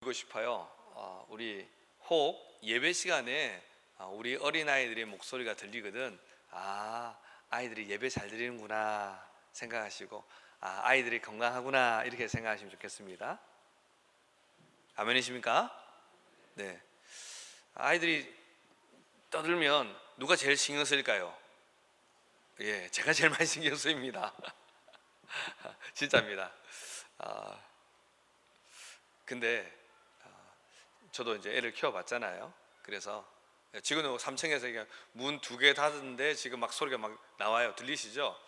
드리고 싶어요. 우리 혹 예배 시간에 우리 어린아이들의 목소리가 들리거든. 아이들이 예배 잘 드리는구나 생각하시고, 아이들이 건강하구나 이렇게 생각하시면 좋겠습니다. 아멘이십니까? 네. 아이들이 떠들면 누가 제일 신경 쓰일까요? 예, 제가 제일 많이 신경 쓰입니다. 진짜입니다. 근데 저도 이제 애를 키워봤잖아요. 그래서 지금은 3층에서 문 2개 닫았는데 지금 막 소리가 막 나와요. 들리시죠?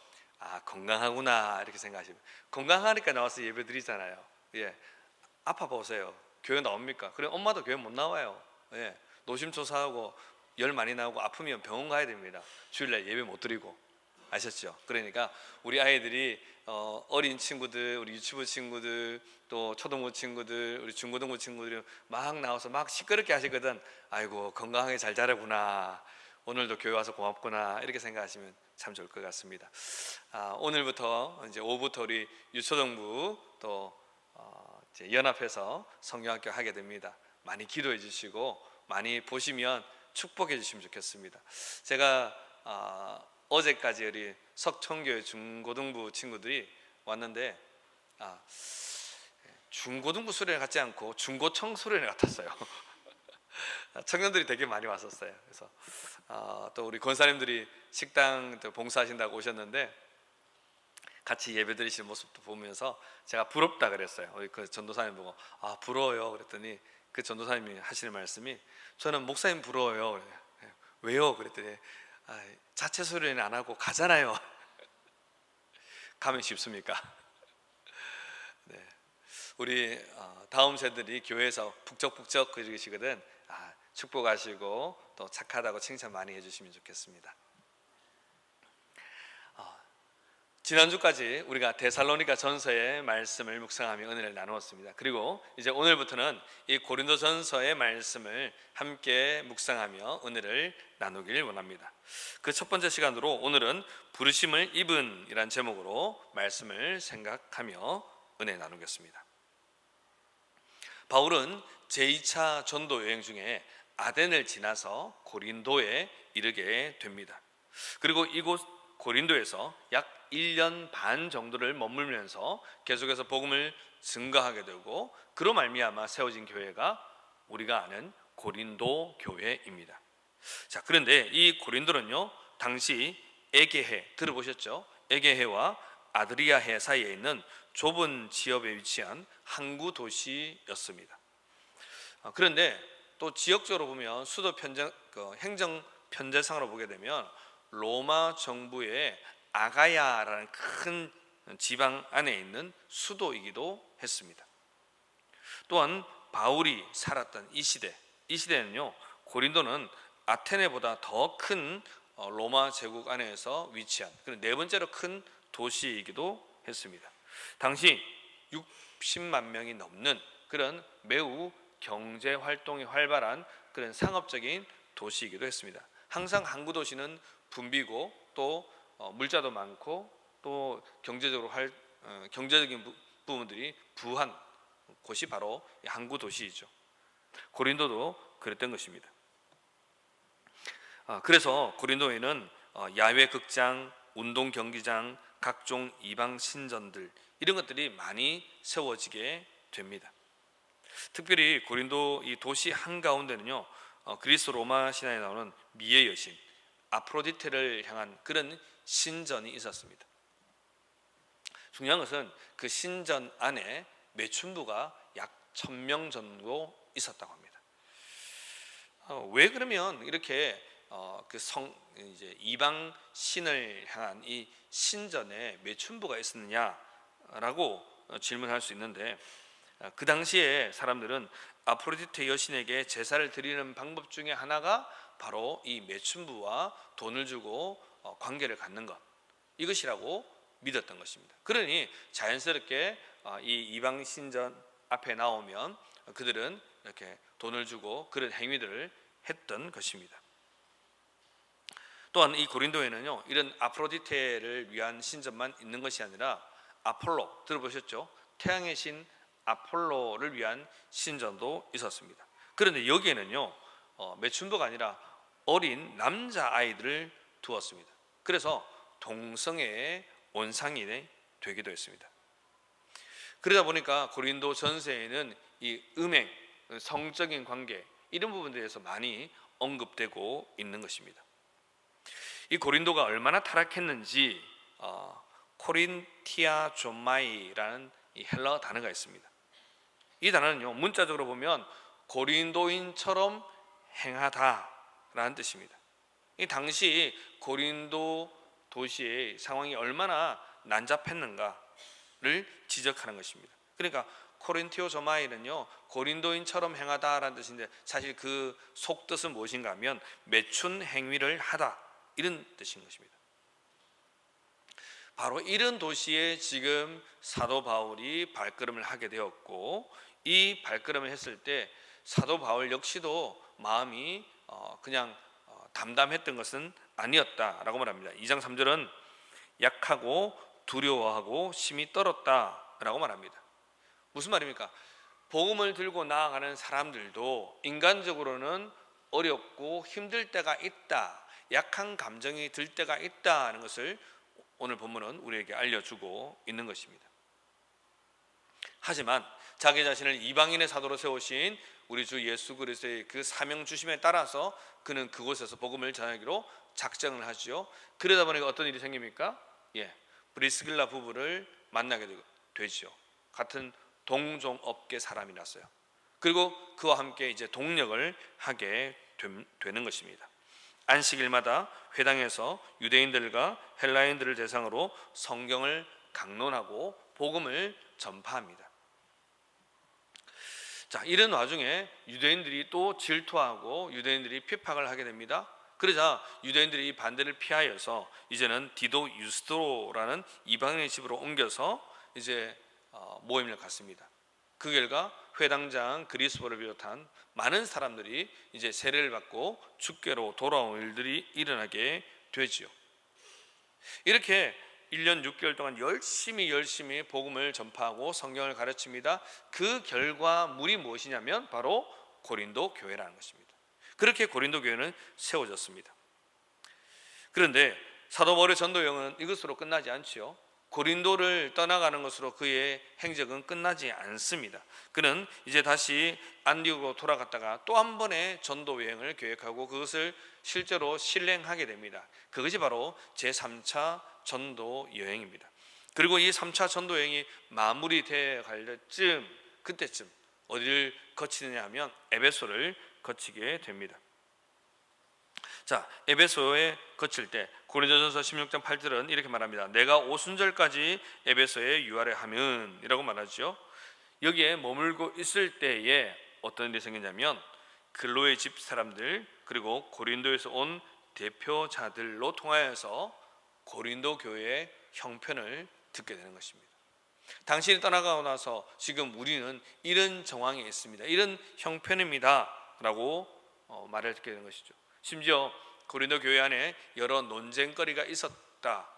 건강하구나 이렇게 생각하시면, 건강하니까 나와서 예배 드리잖아요. 예, 아파 보세요. 교회 나옵니까? 그래, 엄마도 교회 못 나와요. 예, 노심초사하고 열 많이 나오고 아프면 병원 가야 됩니다. 주일날 예배 못 드리고. 아셨죠? 그러니까 우리 아이들이 어린 친구들, 우리 유치부 친구들, 또 초등부 친구들, 우리 중고등부 친구들이 막 나와서 막 시끄럽게 하시거든. 아이고, 건강하게 잘 자라구나, 오늘도 교회 와서 고맙구나 이렇게 생각하시면 참 좋을 것 같습니다. 오늘부터 이제 오후부터 우리 유초등부 또 이제 연합해서 성경학교 하게 됩니다. 많이 기도해 주시고 많이 보시면 축복해 주시면 좋겠습니다. 제가 어제까지 우리 석천교회 중고등부 친구들이 왔는데 중고등부 수련회 같지 않고 중고청 수련회 같았어요. 청년들이 되게 많이 왔었어요. 그래서 또 우리 권사님들이 식당 봉사하신다고 오셨는데 같이 예배 드리시는 모습도 보면서 제가 부럽다 그랬어요. 우리 그 전도사님 보고 부러워요 그랬더니 그 전도사님이 하시는 말씀이, 저는 목사님 부러워요. 왜요? 그랬더니 자체 수련회 안 하고 가잖아요. 가면 쉽습니까? 네. 우리 다음 세들이 교회에서 북적북적 그러시거든. 축복하시고 또 착하다고 칭찬 많이 해주시면 좋겠습니다. 지난주까지 우리가 데살로니가 전서의 말씀을 묵상하며 은혜를 나누었습니다. 그리고 이제 오늘부터는 이 고린도 전서의 말씀을 함께 묵상하며 은혜를 나누길 원합니다. 그 첫 번째 시간으로 오늘은 부르심을 입은 이란 제목으로 말씀을 생각하며 은혜 나누겠습니다. 바울은 제2차 전도 여행 중에 아덴을 지나서 고린도에 이르게 됩니다. 그리고 이곳 고린도에서 약 1년 반 정도를 머물면서 계속해서 복음을 증거하게 되고, 그로 말미암아 세워진 교회가 우리가 아는 고린도 교회입니다. 자, 그런데 이 고린도는요, 당시 에게해 들어보셨죠? 에게해와 아드리아해 사이에 있는 좁은 지역에 위치한 항구 도시였습니다. 그런데 또 지역적으로 보면 수도 행정 편제상으로 보게 되면 로마 정부의 아가야라는 큰 지방 안에 있는 수도이기도 했습니다. 또한 바울이 살았던 이 시대는요, 고린도는 아테네보다 더 큰 로마 제국 안에서 위치한 그런 네 번째로 큰 도시이기도 했습니다. 당시 60만 명이 넘는 그런 매우 경제 활동이 활발한 그런 상업적인 도시이기도 했습니다. 항상 항구 도시는 붐비고 또 물자도 많고 또 경제적인 부분들이 부한 곳이 바로 항구 도시이죠. 고린도도 그랬던 것입니다. 그래서 고린도에는 야외 극장, 운동 경기장, 각종 이방 신전들 이런 것들이 많이 세워지게 됩니다. 특별히 고린도 이 도시 한가운데는요, 그리스 로마 신화에 나오는 미의 여신 아프로디테를 향한 그런 신전이 있었습니다. 중요한 것은 그 신전 안에 매춘부가 약 1000명 정도 있었다고 합니다. 왜 그러면 이렇게 이제 이방 신을 향한 이 신전에 매춘부가 있었느냐라고 질문할 수 있는데, 그 당시에 사람들은 아프로디테 여신에게 제사를 드리는 방법 중에 하나가 바로 이 매춘부와 돈을 주고 관계를 갖는 것, 이것이라고 믿었던 것입니다. 그러니 자연스럽게 이 이방 신전 앞에 나오면 그들은 이렇게 돈을 주고 그런 행위들을 했던 것입니다. 또한 이 고린도에는요, 이런 아프로디테를 위한 신전만 있는 것이 아니라 아폴로 들어보셨죠? 태양의 신 아폴로를 위한 신전도 있었습니다. 그런데 여기에는요 매춘부가 아니라 어린 남자아이들을 두었습니다. 그래서 동성애의 온상이 되기도 했습니다. 그러다 보니까 고린도 전서에는 이 음행, 성적인 관계 이런 부분에 대해서 많이 언급되고 있는 것입니다. 이 고린도가 얼마나 타락했는지 코린티아 존마이라는 이 헬라어 단어가 있습니다. 이 단어는요 문자적으로 보면 고린도인처럼 행하다라는 뜻입니다. 이 당시 고린도 도시의 상황이 얼마나 난잡했는가를 지적하는 것입니다. 그러니까 코린티오 조마이는요 고린도인처럼 행하다라는 뜻인데 사실 그 속뜻은 무엇인가 하면 매춘 행위를 하다 이런 뜻인 것입니다. 바로 이런 도시에 지금 사도 바울이 발걸음을 하게 되었고 이 발걸음을 했을 때 사도 바울 역시도 마음이 그냥 담담했던 것은 아니었다라고 말합니다. 2장 3절은 약하고 두려워하고 심히 떨었다라고 말합니다. 무슨 말입니까? 복음을 들고 나아가는 사람들도 인간적으로는 어렵고 힘들 때가 있다, 약한 감정이 들 때가 있다는 것을 오늘 본문은 우리에게 알려주고 있는 것입니다. 하지만 자기 자신을 이방인의 사도로 세우신 우리 주 예수 그리스도의 그 사명 주심에 따라서 그는 그곳에서 복음을 전하기로 작정을 하죠. 그러다 보니까 어떤 일이 생깁니까? 브리스길라 부부를 만나게 되죠. 같은 동종업계 사람이라서요. 그리고 그와 함께 이제 동력을 하게 되는 것입니다. 안식일마다 회당에서 유대인들과 헬라인들을 대상으로 성경을 강론하고 복음을 전파합니다. 자, 이런 와중에 유대인들이 또 질투하고 유대인들이 핍박을 하게 됩니다. 그러자 유대인들이 이 반대를 피하여서 이제는 디도 유스도라는 이방인의 집으로 옮겨서 이제 모임을 갖습니다. 그 결과 회당장 그리스도를 비롯한 많은 사람들이 이제 세례를 받고 주께로 돌아온 일들이 일어나게 되지요. 이렇게 1년 6개월 동안 열심히 복음을 전파하고 성경을 가르칩니다. 그 결과물이 무엇이냐면 바로 고린도 교회라는 것입니다. 그렇게 고린도 교회는 세워졌습니다. 그런데 사도 바울의 전도 여행은 이것으로 끝나지 않지요. 고린도를 떠나가는 것으로 그의 행적은 끝나지 않습니다. 그는 이제 다시 안디옥으로 돌아갔다가 또 한 번의 전도 여행을 계획하고 그것을 실제로 실행하게 됩니다. 그것이 바로 제3차 전도 여행입니다. 그리고 이 3차 전도 여행이 마무리되어 갈 그때쯤 어디를 거치느냐 하면 에베소를 거치게 됩니다. 자, 에베소에 거칠 때 고린도전서 16장 8절은 이렇게 말합니다. 내가 오순절까지 에베소에 유하려 하면 이라고 말하죠. 여기에 머물고 있을 때에 어떤 일이 생기냐면 글로의 집 사람들 그리고 고린도에서 온 대표자들로 통하여서 고린도 교회의 형편을 듣게 되는 것입니다. 당신이 떠나가고 나서 지금 우리는 이런 정황에 있습니다. 이런 형편입니다 라고 말을 듣게 되는 것이죠. 심지어 고린도 교회 안에 여러 논쟁거리가 있었다.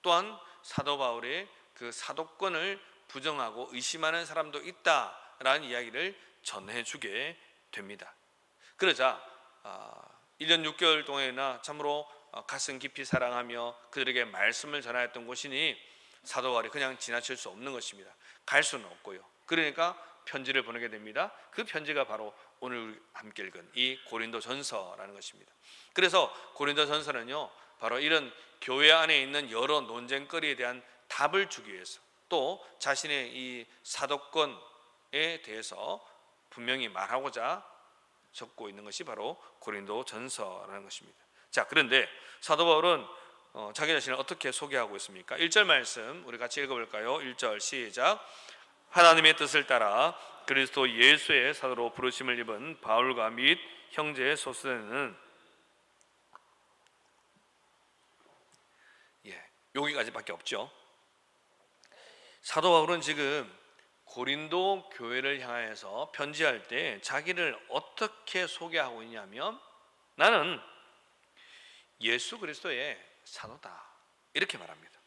또한 사도 바울의 그 사도권을 부정하고 의심하는 사람도 있다라는 이야기를 전해주게 됩니다. 그러자 1년 6개월 동안이나 참으로 가슴 깊이 사랑하며 그들에게 말씀을 전하였던 곳이니 사도 바울이 그냥 지나칠 수 없는 것입니다. 갈 수는 없고요. 그러니까 편지를 보내게 됩니다. 그 편지가 바로 오늘 함께 읽은 이 고린도 전서라는 것입니다. 그래서 고린도 전서는요 바로 이런 교회 안에 있는 여러 논쟁거리에 대한 답을 주기 위해서 또 자신의 이 사도권에 대해서 분명히 말하고자 적고 있는 것이 바로 고린도 전서라는 것입니다. 자, 그런데 사도 바울은 자기 자신을 어떻게 소개하고 있습니까? 1절 말씀 우리 같이 읽어볼까요? 1절 시작. 하나님의 뜻을 따라 그리스도 예수의 사도로 부르심을 입은 바울과 및 형제 소스는 여기까지밖에 없죠. 사도 바울은 지금 고린도 교회를 향해서 편지할 때 자기를 어떻게 소개하고 있냐면 나는 예수 그리스도의 사도다 이렇게 말합니다.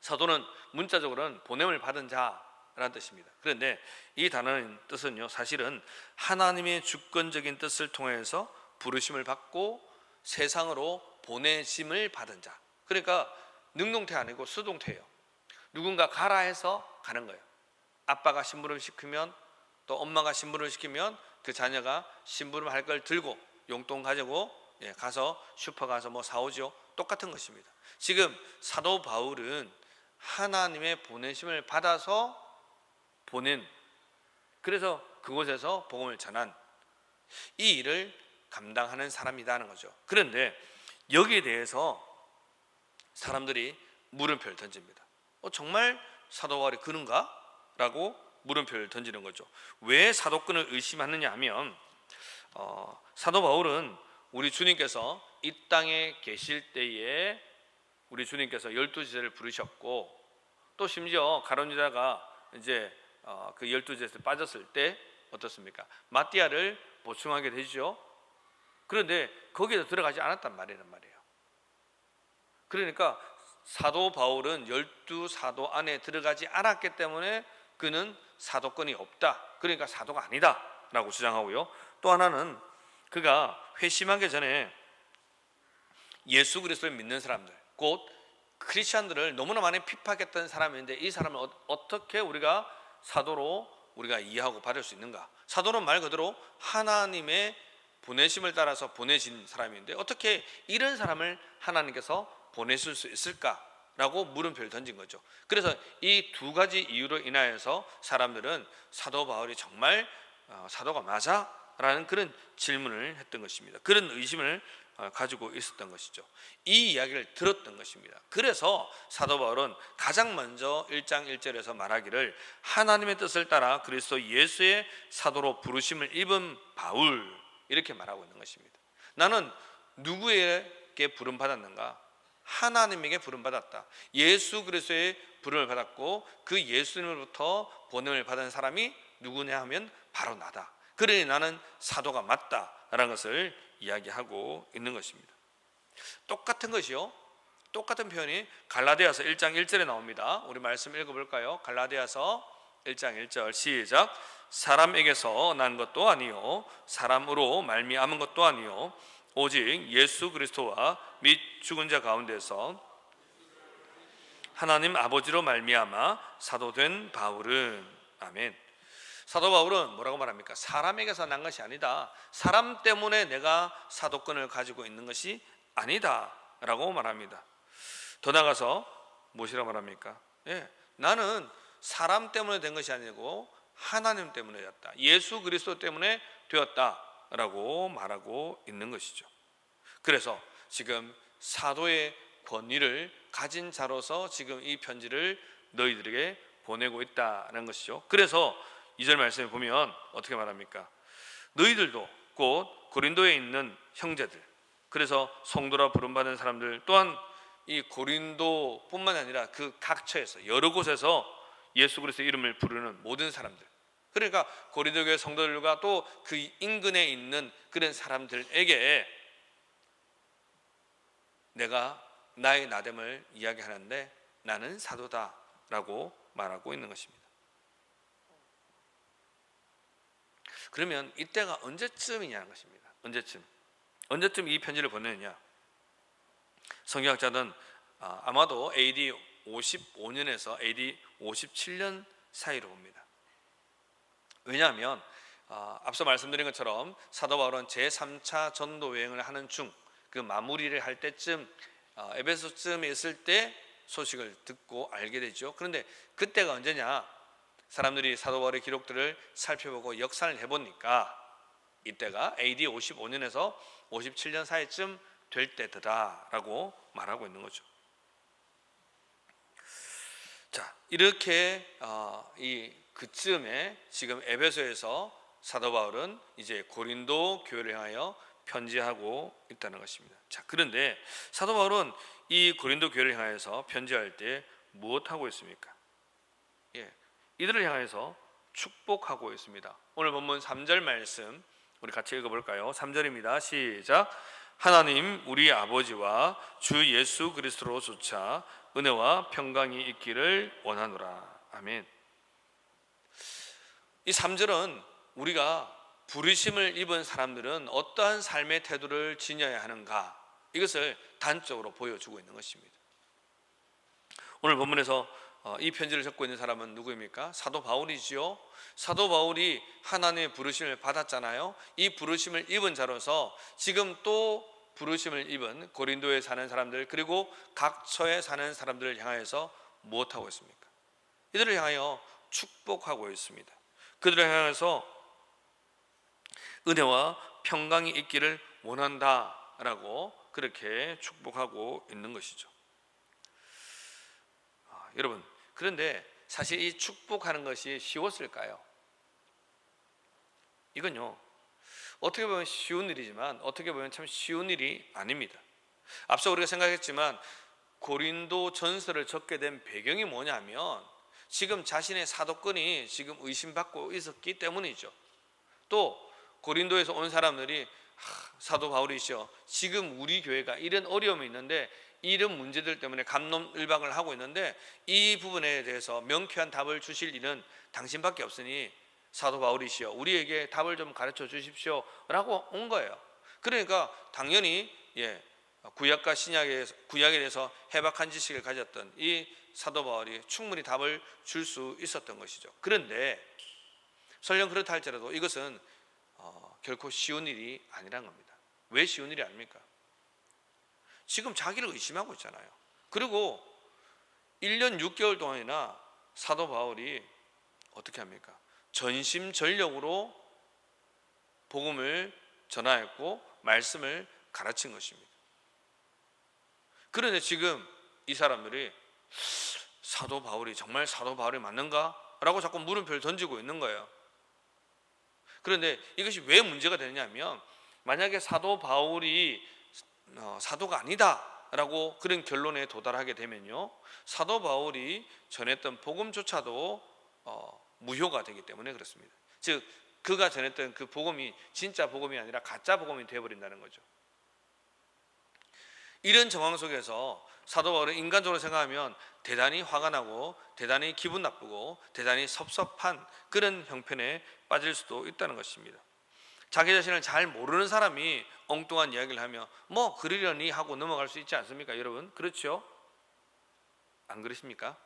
사도는 문자적으로는 보냄을 받은 자 라는 뜻입니다. 그런데 이 단어의 뜻은요, 사실은 하나님의 주권적인 뜻을 통해서 부르심을 받고 세상으로 보내심을 받은 자. 그러니까 능동태 아니고 수동태예요. 누군가 가라 해서 가는 거예요. 아빠가 심부름 시키면, 또 엄마가 심부름 시키면 그 자녀가 심부름 할 걸 들고 용돈 가지고 가서 슈퍼 가서 뭐 사오죠. 똑같은 것입니다. 지금 사도 바울은 하나님의 보내심을 받아서 보낸, 그래서 그곳에서 복음을 전한 이 일을 감당하는 사람이라는 거죠. 그런데 여기에 대해서 사람들이 물음표를 던집니다. 정말 사도 바울이 그런가? 라고 물음표를 던지는 거죠. 왜 사도권을 의심하느냐 하면 사도 바울은 우리 주님께서 이 땅에 계실 때에 우리 주님께서 12제자를 부르셨고, 또 심지어 가룟 유다가 이제 그 12제자에서 빠졌을 때 어떻습니까? 마띠아를 보충하게 되죠. 그런데 거기에 들어가지 않았단 말이란 말이에요. 그러니까 사도 바울은 12사도 안에 들어가지 않았기 때문에 그는 사도권이 없다, 그러니까 사도가 아니다 라고 주장하고요. 또 하나는 그가 회심하기 전에 예수 그리스도를 믿는 사람들, 곧 크리스천들을 너무나 많이 핍박했던 사람인데, 이 사람을 어떻게 우리가 사도로 우리가 이해하고 받을 수 있는가? 사도는 말 그대로 하나님의 보내심을 따라서 보내신 사람인데 어떻게 이런 사람을 하나님께서 보내실 수 있을까라고 물음표를 던진 거죠. 그래서 이 두 가지 이유로 인하여서 사람들은 사도 바울이 정말 사도가 맞아? 라는 그런 질문을 했던 것입니다. 그런 의심을 가지고 있었던 것이죠. 이 이야기를 들었던 것입니다. 그래서 사도 바울은 가장 먼저 1장 1절에서 말하기를 하나님의 뜻을 따라 그리스도 예수의 사도로 부르심을 입은 바울, 이렇게 말하고 있는 것입니다. 나는 누구에게 부름받았는가? 하나님에게 부름받았다. 예수 그리스도의 부름을 받았고 그 예수님으로부터 보냄을 받은 사람이 누구냐 하면 바로 나다. 그러니 나는 사도가 맞다라는 것을 이야기하고 있는 것입니다. 똑같은 것이요, 똑같은 표현이 갈라디아서 1장 1절에 나옵니다. 우리 말씀 읽어볼까요? 갈라디아서 1장 1절 시작. 사람에게서 난 것도 아니요 사람으로 말미암은 것도 아니요 오직 예수 그리스도와 및 죽은 자 가운데서 하나님 아버지로 말미암아 사도된 바울은. 아멘. 사도 바울은 뭐라고 말합니까? 사람에게서 난 것이 아니다, 사람 때문에 내가 사도권을 가지고 있는 것이 아니다 라고 말합니다. 더 나가서 무엇이라고 말합니까? 나는 사람 때문에 된 것이 아니고 하나님 때문에 되었다, 예수 그리스도 때문에 되었다 라고 말하고 있는 것이죠. 그래서 지금 사도의 권위를 가진 자로서 지금 이 편지를 너희들에게 보내고 있다는 것이죠. 그래서 2절 말씀에 보면 어떻게 말합니까? 너희들도 곧 고린도에 있는 형제들, 그래서 성도라 부름받은 사람들, 또한 이 고린도뿐만 아니라 그 각처에서 여러 곳에서 예수 그리스도의 이름을 부르는 모든 사람들, 그러니까 고린도 교회 성도들과 또 그 인근에 있는 그런 사람들에게 내가 나의 나됨을 이야기하는데 나는 사도다라고 말하고 있는 것입니다. 그러면 이때가 언제쯤이냐는 것입니다. 언제쯤 이 편지를 보내느냐? 성경학자는 아마도 AD 55년에서 AD 57년 사이로 봅니다. 왜냐하면 앞서 말씀드린 것처럼 사도 바울은 제3차 전도 여행을 하는 중 그 마무리를 할 때쯤 에베소쯤에 있을 때 소식을 듣고 알게 되죠. 그런데 그때가 언제냐? 사람들이 사도 바울의 기록들을 살펴보고 역산을 해보니까 이때가 AD 55년에서 57년 사이쯤 될 때더라라고 말하고 있는 거죠. 자, 이렇게 그쯤에 지금 에베소에서 사도 바울은 이제 고린도 교회를 향하여 편지하고 있다는 것입니다. 자, 그런데 사도 바울은 이 고린도 교회를 향해서 편지할 때 무엇하고 있습니까? 이들을 향해서 축복하고 있습니다. 오늘 본문 3절 말씀 우리 같이 읽어볼까요? 3절입니다. 시작. 하나님 우리 아버지와 주 예수 그리스도로 조차 은혜와 평강이 있기를 원하노라. 아멘. 이 3절은 우리가 부르심을 입은 사람들은 어떠한 삶의 태도를 지녀야 하는가, 이것을 단적으로 보여주고 있는 것입니다. 오늘 본문에서 이 편지를 적고 있는 사람은 누구입니까? 사도 바울이지요. 사도 바울이 하나님의 부르심을 받았잖아요. 이 부르심을 입은 자로서 지금 또 부르심을 입은 고린도에 사는 사람들, 그리고 각처에 사는 사람들을 향하여서 무엇하고 있습니까? 이들을 향하여 축복하고 있습니다. 그들을 향해서 은혜와 평강이 있기를 원한다라고 그렇게 축복하고 있는 것이죠. 여러분, 그런데 사실 이 축복하는 것이 쉬웠을까요? 이건요, 어떻게 보면 쉬운 일이지만 어떻게 보면 참 쉬운 일이 아닙니다. 앞서 우리가 생각했지만 고린도 전서를 적게 된 배경이 뭐냐면 지금 자신의 사도권이 지금 의심받고 있었기 때문이죠. 또 고린도에서 온 사람들이 사도 바울이시여, 지금 우리 교회가 이런 어려움이 있는데 이런 문제들 때문에 갑론을박을 하고 있는데 이 부분에 대해서 명쾌한 답을 주실 일은 당신밖에 없으니 사도 바울이시여, 우리에게 답을 좀 가르쳐 주십시오 라고 온 거예요. 그러니까 당연히 구약과 신약에 대해서 해박한 지식을 가졌던 이 사도 바울이 충분히 답을 줄 수 있었던 것이죠. 그런데 설령 그렇다 할지라도 이것은 결코 쉬운 일이 아니란 겁니다. 왜 쉬운 일이 아닙니까? 지금 자기를 의심하고 있잖아요. 그리고 1년 6개월 동안이나 사도 바울이 어떻게 합니까? 전심전력으로 복음을 전하였고 말씀을 가르친 것입니다. 그런데 지금 이 사람들이 사도 바울이 정말 사도 바울이 맞는가? 라고 자꾸 물음표를 던지고 있는 거예요. 그런데 이것이 왜 문제가 되느냐면 만약에 사도 바울이 사도가 아니다 라고 그런 결론에 도달하게 되면요, 사도 바울이 전했던 복음조차도 무효가 되기 때문에 그렇습니다. 즉 그가 전했던 그 복음이 진짜 복음이 아니라 가짜 복음이 되어버린다는 거죠. 이런 정황 속에서 사도 바울은 인간적으로 생각하면 대단히 화가 나고 대단히 기분 나쁘고 대단히 섭섭한 그런 형편에 빠질 수도 있다는 것입니다. 자기 자신을 잘 모르는 사람이 엉뚱한 이야기를 하며 뭐 그러려니 하고 넘어갈 수 있지 않습니까, 여러분? 그렇죠? 안 그러십니까?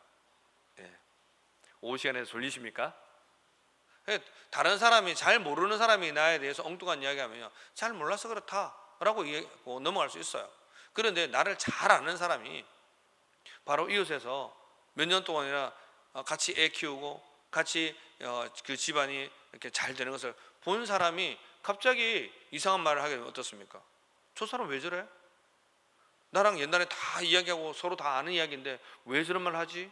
오후 시간에 졸리십니까? 다른 사람이, 잘 모르는 사람이 나에 대해서 엉뚱한 이야기하면요, 잘 몰라서 그렇다 라고 넘어갈 수 있어요. 그런데 나를 잘 아는 사람이 바로 이웃에서 몇 년 동안이나 같이 애 키우고 같이 그 집안이 이렇게 잘 되는 것을 본 사람이 갑자기 이상한 말을 하게 되면 어떻습니까? 저 사람 왜 저래? 나랑 옛날에 다 이야기하고 서로 다 아는 이야기인데 왜 저런 말 하지?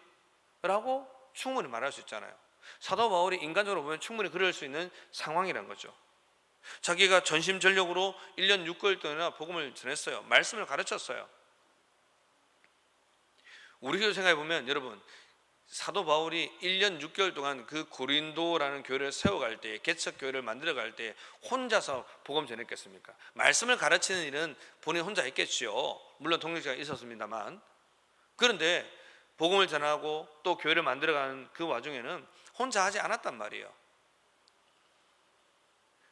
라고 충분히 말할 수 있잖아요. 사도 바울이 인간적으로 보면 충분히 그럴 수 있는 상황이란 거죠. 자기가 전심전력으로 1년 6개월 동안이나 복음을 전했어요. 말씀을 가르쳤어요. 우리도 생각해 보면 여러분, 사도 바울이 1년 6개월 동안 그 고린도라는 교회를 세워갈 때, 개척교회를 만들어갈 때 혼자서 복음 전했겠습니까? 말씀을 가르치는 일은 본인 혼자 했겠지요. 물론 동력자가 있었습니다만. 그런데 복음을 전하고 또 교회를 만들어가는 그 와중에는 혼자 하지 않았단 말이에요.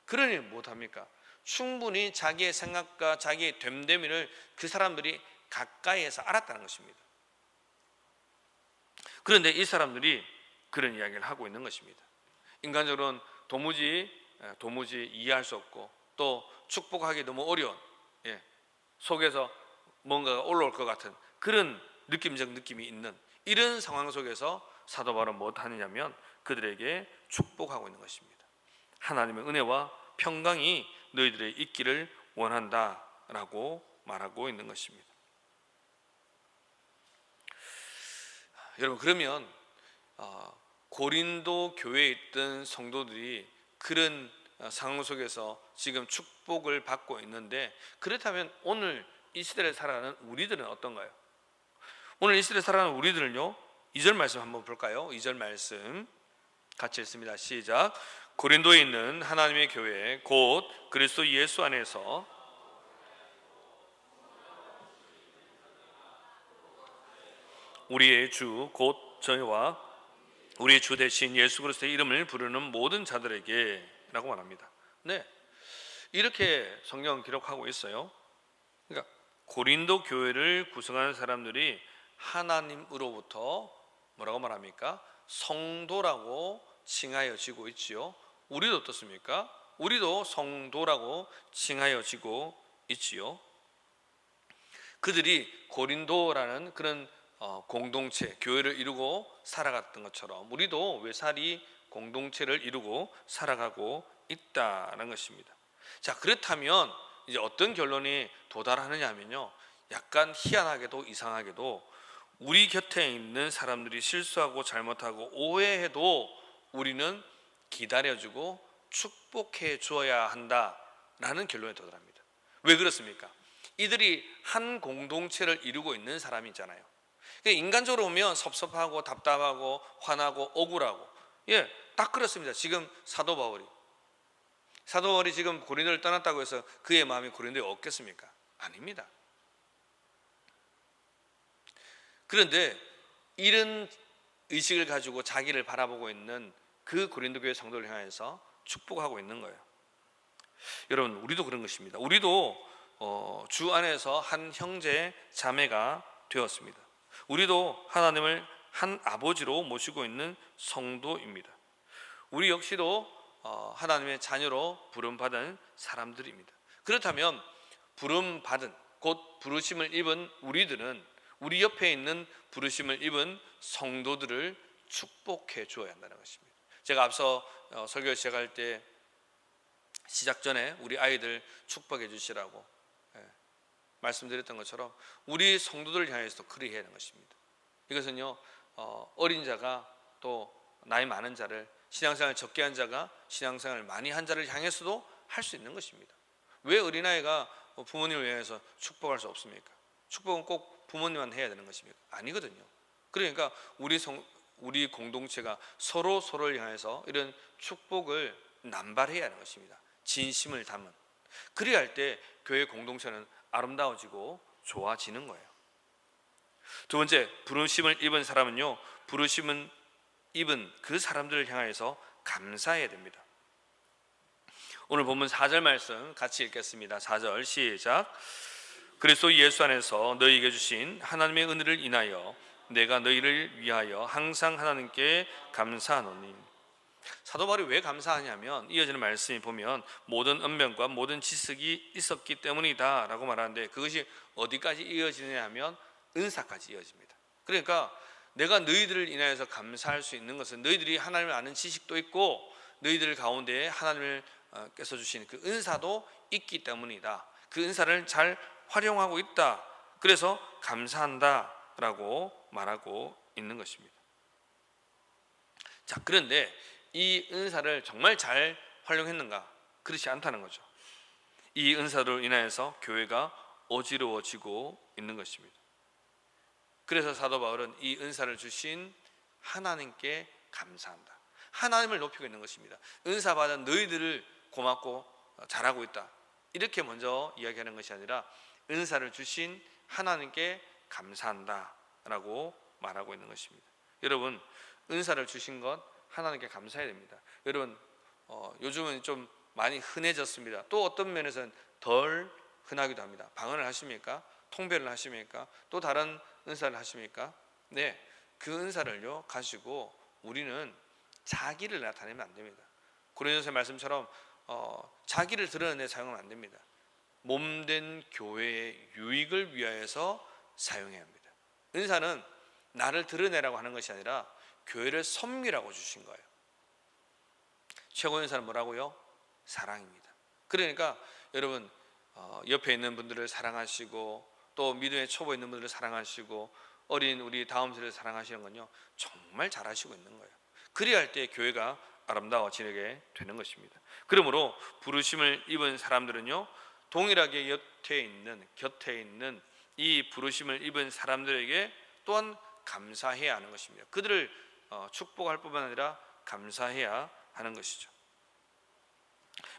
그러니 못합니까? 충분히 자기의 생각과 자기의 됨됨이를 그 사람들이 가까이에서 알았다는 것입니다. 그런데 이 사람들이 그런 이야기를 하고 있는 것입니다. 인간적으로는 도무지 이해할 수 없고 또 축복하기 너무 어려운, 속에서 뭔가가 올라올 것 같은 그런 느낌적 느낌이 있는 이런 상황 속에서 사도 바울은 무엇 하느냐면 그들에게 축복하고 있는 것입니다. 하나님의 은혜와 평강이 너희들의 있기를 원한다라고 말하고 있는 것입니다. 여러분, 그러면 고린도 교회에 있던 성도들이 그런 상황 속에서 지금 축복을 받고 있는데, 그렇다면 오늘 이 시대를 살아가는 우리들은 어떤가요? 오늘 이 시대를 살아가는 우리들은요, 2절 말씀 한번 볼까요? 2절 말씀 같이 읽습니다. 시작. 고린도에 있는 하나님의 교회 곧 그리스도 예수 안에서 우리의 주 곧 저희와 우리 주 대신 예수 그리스도의 이름을 부르는 모든 자들에게라고 말합니다. 네, 이렇게 성경 기록하고 있어요. 그러니까 고린도 교회를 구성하는 사람들이 하나님으로부터 뭐라고 말합니까? 성도라고 칭하여지고 있지요. 우리도 어떻습니까? 우리도 성도라고 칭하여지고 있지요. 그들이 고린도라는 그런 공동체, 교회를 이루고 살아갔던 것처럼 우리도 외살이 공동체를 이루고 살아가고 있다는 것입니다. 자, 그렇다면 이제 어떤 결론이 도달하느냐 하면요, 약간 희한하게도 이상하게도 우리 곁에 있는 사람들이 실수하고 잘못하고 오해해도 우리는 기다려주고 축복해 주어야 한다라는 결론에 도달합니다. 왜 그렇습니까? 이들이 한 공동체를 이루고 있는 사람이잖아요. 인간적으로 보면 섭섭하고 답답하고 화나고 억울하고, 딱 그렇습니다. 지금 사도 바울이 지금 고린도를 떠났다고 해서 그의 마음이 고린도에 없겠습니까? 아닙니다. 그런데 이런 의식을 가지고 자기를 바라보고 있는 그 고린도 교회 성도를 향해서 축복하고 있는 거예요. 여러분, 우리도 그런 것입니다. 우리도 주 안에서 한 형제 자매가 되었습니다. 우리도 하나님을 한 아버지로 모시고 있는 성도입니다. 우리 역시도 하나님의 자녀로 부름받은 사람들입니다. 그렇다면 부름받은, 곧 부르심을 입은 우리들은 우리 옆에 있는 부르심을 입은 성도들을 축복해 주어야 한다는 것입니다. 제가 앞서 설교 시작할 때 시작 전에 우리 아이들 축복해 주시라고 말씀드렸던 것처럼 우리 성도들을 향해서도 그리 해야 하는 것입니다. 이것은요, 어린 자가 또 나이 많은 자를, 신앙생활 적게 한 자가 신앙생활 많이 한 자를 향해서도 할 수 있는 것입니다. 왜 어린아이가 부모님을 위해서 축복할 수 없습니까? 축복은 꼭 부모님한테 해야 되는 것입니까? 아니거든요. 그러니까 우리 공동체가 서로를 향해서 이런 축복을 남발해야 하는 것입니다. 진심을 담은. 그래야 할 때 교회 공동체는 아름다워지고 좋아지는 거예요. 두 번째, 부르심을 입은 사람은요, 부르심은 입은 그 사람들을 향해서 감사해야 됩니다. 오늘 본문 4절 말씀 같이 읽겠습니다. 4절 시작. 그리스도 예수 안에서 너희에게 주신 하나님의 은혜를 인하여 내가 너희를 위하여 항상 하나님께 감사하노니. 사도 바울이 왜 감사하냐면 이어지는 말씀이 보면 모든 언변과 모든 지식이 있었기 때문이다 라고 말하는데, 그것이 어디까지 이어지느냐 하면 은사까지 이어집니다. 그러니까 내가 너희들을 인하여서 감사할 수 있는 것은 너희들이 하나님을 아는 지식도 있고 너희들 가운데 하나님께서 주신 그 은사도 있기 때문이다. 그 은사를 잘 활용하고 있다. 그래서 감사한다 라고 말하고 있는 것입니다. 자, 그런데 이 은사를 정말 잘 활용했는가? 그렇지 않다는 거죠. 이 은사로 인하여서 교회가 어지러워지고 있는 것입니다. 그래서 사도 바울은 이 은사를 주신 하나님께 감사한다. 하나님을 높이고 있는 것입니다. 은사 받은 너희들을 고맙고 잘하고 있다. 이렇게 먼저 이야기하는 것이 아니라 은사를 주신 하나님께 감사한다 라고 말하고 있는 것입니다. 여러분, 은사를 주신 것 하나님께 감사해야 됩니다. 여러분, 요즘은 좀 많이 흔해졌습니다. 또 어떤 면에서는 덜 흔하기도 합니다. 방언을 하십니까? 통배를 하십니까? 또 다른 은사를 하십니까? 네, 그 은사를요 가지고 우리는 자기를 나타내면 안 됩니다. 고린도서 말씀처럼 자기를 드러내 사용하면 안 됩니다. 몸된 교회의 유익을 위하여서 사용해야 합니다. 은사는 나를 드러내라고 하는 것이 아니라 교회를 섬기라고 주신 거예요. 최고 은사는 뭐라고요? 사랑입니다. 그러니까 여러분, 옆에 있는 분들을 사랑하시고 또 믿음의 초보 있는 분들을 사랑하시고 어린 우리 다음 세대를 사랑하시는 건요 정말 잘하시고 있는 거예요. 그래야 할 때 교회가 아름다워지게 되는 것입니다. 그러므로 부르심을 입은 사람들은요 동일하게 곁에 있는 이 부르심을 입은 사람들에게 또한 감사해야 하는 것입니다. 그들을 축복할 뿐만 아니라 감사해야 하는 것이죠.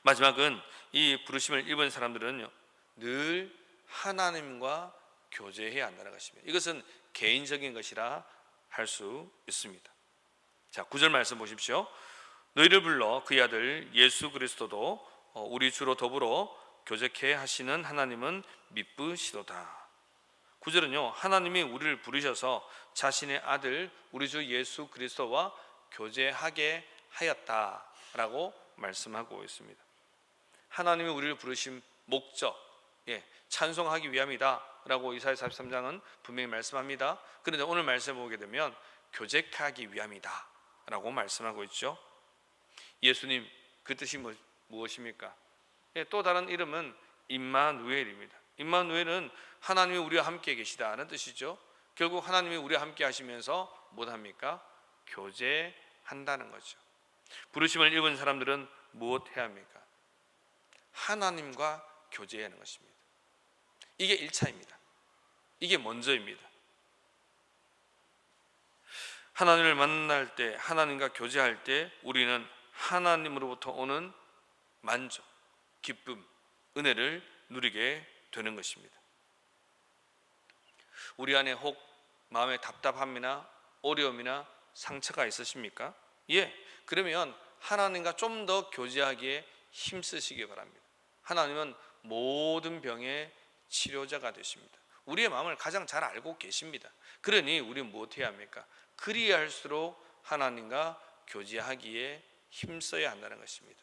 마지막은 이 부르심을 입은 사람들은요 늘 하나님과 교제해야 한다는 것입니다. 이것은 개인적인 것이라 할 수 있습니다. 자, 9절 말씀 보십시오. 너희를 불러 그의 아들 예수 그리스도도 우리 주로 더불어 교제케 하시는 하나님은 미쁘시도다. 9절은요, 하나님이 우리를 부르셔서 자신의 아들 우리 주 예수 그리스도와 교제하게 하였다라고 말씀하고 있습니다. 하나님이 우리를 부르신 목적, 찬송하기 위함이다 라고 이사야 43장은 분명히 말씀합니다. 그런데 오늘 말씀을 보게 되면 교제하기 위함이다 라고 말씀하고 있죠. 예수님, 그 뜻이 무엇입니까? 또 다른 이름은 임마누엘입니다. 임마누엘은 하나님이 우리와 함께 계시다는 뜻이죠. 결국 하나님이 우리와 함께 하시면서 무엇합니까? 교제한다는 거죠. 부르심을 입은 사람들은 무엇 해야 합니까? 하나님과 교제하는 것입니다. 이게 1차입니다. 이게 먼저입니다. 하나님을 만날 때, 하나님과 교제할 때 우리는 하나님으로부터 오는 만족, 기쁨, 은혜를 누리게 되는 것입니다. 우리 안에 혹 마음에 답답함이나 어려움이나 상처가 있으십니까? 그러면 하나님과 좀 더 교제하기에 힘쓰시기 바랍니다. 하나님은 모든 병의 치료자가 되십니다. 우리의 마음을 가장 잘 알고 계십니다. 그러니 우리는 무엇해야 합니까? 그리할수록 하나님과 교제하기에 힘써야 한다는 것입니다.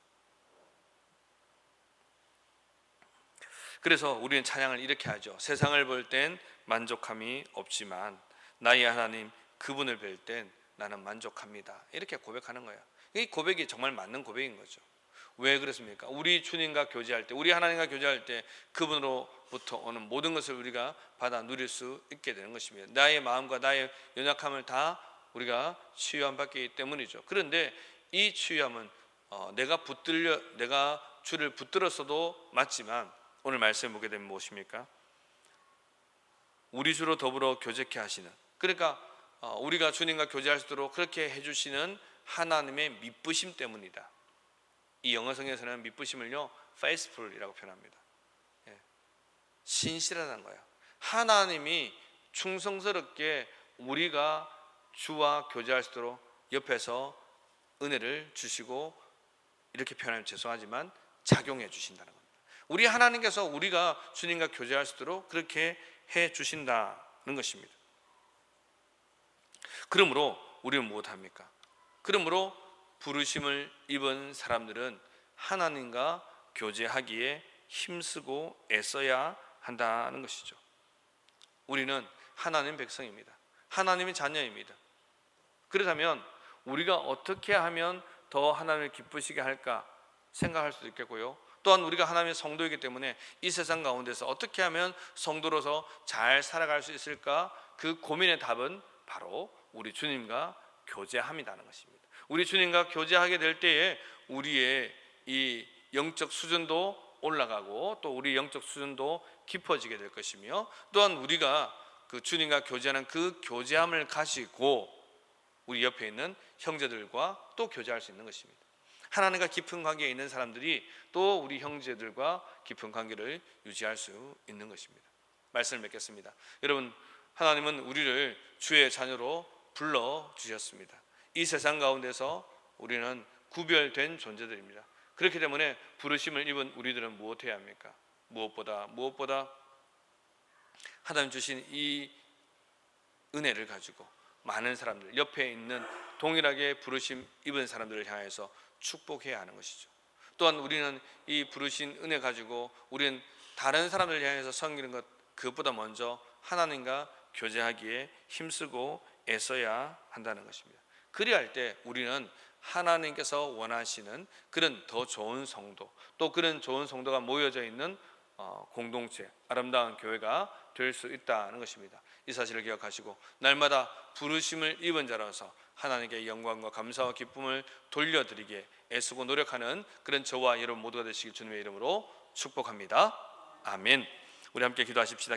그래서 우리는 찬양을 이렇게 하죠. 세상을 볼 땐 만족함이 없지만 나의 하나님 그분을 뵐 땐 나는 만족합니다. 이렇게 고백하는 거예요. 이 고백이 정말 맞는 고백인 거죠. 왜 그렇습니까? 우리 주님과 교제할 때, 우리 하나님과 교제할 때 그분으로부터 오는 모든 것을 우리가 받아 누릴 수 있게 되는 것입니다. 나의 마음과 나의 연약함을 다 우리가 치유함 받기 때문이죠. 그런데 이 치유함은 내가 주를 붙들었어도 맞지만 오늘 말씀 보게 되면 무엇입니까? 우리 주로 더불어 교제케 하시는, 그러니까 우리가 주님과 교제할 수 있도록 그렇게 해주시는 하나님의 미쁘심 때문이다. 이 영어성에서는 미쁘심을요 faithful이라고 표현합니다. 신실하다는 거예요. 하나님이 충성스럽게 우리가 주와 교제할 수 있도록 옆에서 은혜를 주시고, 이렇게 표현하면 죄송하지만 작용해 주신다는 겁니다. 우리 하나님께서 우리가 주님과 교제할 수 있도록 그렇게 해 주신다는 것입니다. 그러므로 우리는 무엇합니까? 그러므로 부르심을 입은 사람들은 하나님과 교제하기에 힘쓰고 애써야 한다는 것이죠. 우리는 하나님 백성입니다. 하나님의 자녀입니다. 그렇다면 우리가 어떻게 하면 더 하나님을 기쁘시게 할까 생각할 수도 있겠고요. 또한 우리가 하나님의 성도이기 때문에 이 세상 가운데서 어떻게 하면 성도로서 잘 살아갈 수 있을까, 그 고민의 답은 바로 우리 주님과 교제함이라는 것입니다. 우리 주님과 교제하게 될 때에 우리의 이 영적 수준도 올라가고 또 우리 영적 수준도 깊어지게 될 것이며, 또한 우리가 그 주님과 교제하는 그 교제함을 가지고 우리 옆에 있는 형제들과 또 교제할 수 있는 것입니다. 하나님과 깊은 관계에 있는 사람들이 또 우리 형제들과 깊은 관계를 유지할 수 있는 것입니다. 말씀을 맺겠습니다. 여러분, 하나님은 우리를 주의 자녀로 불러주셨습니다. 이 세상 가운데서 우리는 구별된 존재들입니다. 그렇기 때문에 부르심을 입은 우리들은 무엇해야 합니까? 무엇보다 하나님 주신 이 은혜를 가지고 많은 사람들, 옆에 있는 동일하게 부르심 입은 사람들을 향해서 축복해야 하는 것이죠. 또한 우리는 이 부르신 은혜 가지고 우리는 다른 사람들을 향해서 섬기는 것, 그것보다 먼저 하나님과 교제하기에 힘쓰고 애써야 한다는 것입니다. 그리할 때 우리는 하나님께서 원하시는 그런 더 좋은 성도, 또 그런 좋은 성도가 모여져 있는 공동체, 아름다운 교회가 될 수 있다는 것입니다. 이 사실을 기억하시고 날마다 부르심을 입은 자라서 하나님께 영광과 감사와 기쁨을 돌려드리기에 애쓰고 노력하는 그런 저와 여러분 모두가 되시길 주님의 이름으로 축복합니다. 아멘. 우리 함께 기도하십시다.